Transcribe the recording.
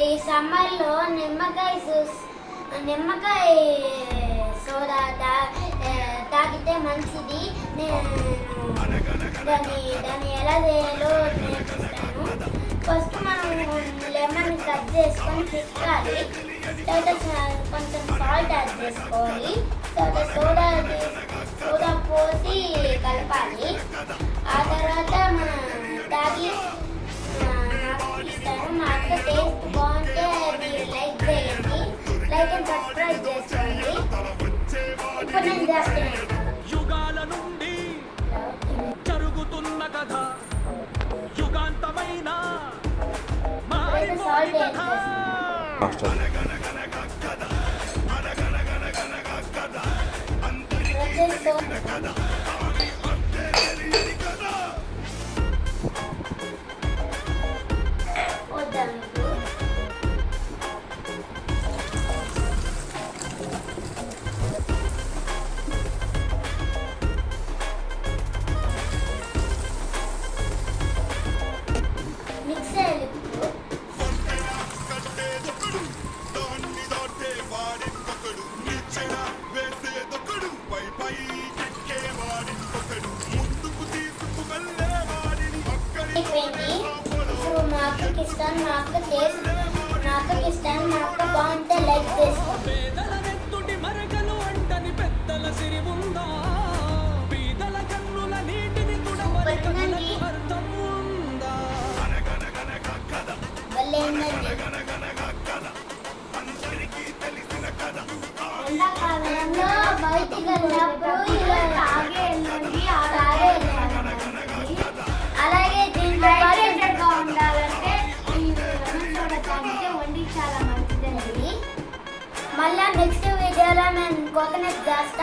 ఈ సమ్మర్లో నిమ్మకాయ సోడా తాగితే మంచిది. దాన్ని ఎలా చేయాలో నేర్పిస్తాను. ఫస్ట్ మనం లెమన్ కట్ చేసుకొని పిక్కాలి. తర్వాత కొంచెం సాల్ట్ యాడ్ చేసుకోవాలి. తర్వాత సోడా పోసి కలపాలి. ఆ తర్వాత మనం తాగి ఇస్తాను. మా అక్క టేస్ట్ బాగుంటే మీరు లైక్ చేయండి. లైక్ అండ్ సబ్స్క్రైబ్ చేసుకోండి. ఇప్పుడు నేను చేస్తున్నాను. యుగాల నుండి జరుగుతున్న కథ యుగాంతమైన సాల్ట్ యాడ్ మా అక్కకి ఇస్తాను. మా అక్క బాగుంటే లైక్ చేసుకోండి. పేదల నెత్తుటి మరకలు అంటని పెద్దల సిరి ఉందా పేదల కన్నుల నీటిని తుడమరకలకు అర్థం ఉందా ఎండాకాలంలో బయటికి వెళ్ళినప్పుడు ఇలా తాగే వెళ్ళండి. అలాగే దీంట్లో హైడ్రేటెడ్గా ఉండాలంటే వండి చాలా మంచిదండి. మళ్ళీ నెక్స్ట్ వీడియోలో నేను కోకోనట్ చేస్తాను.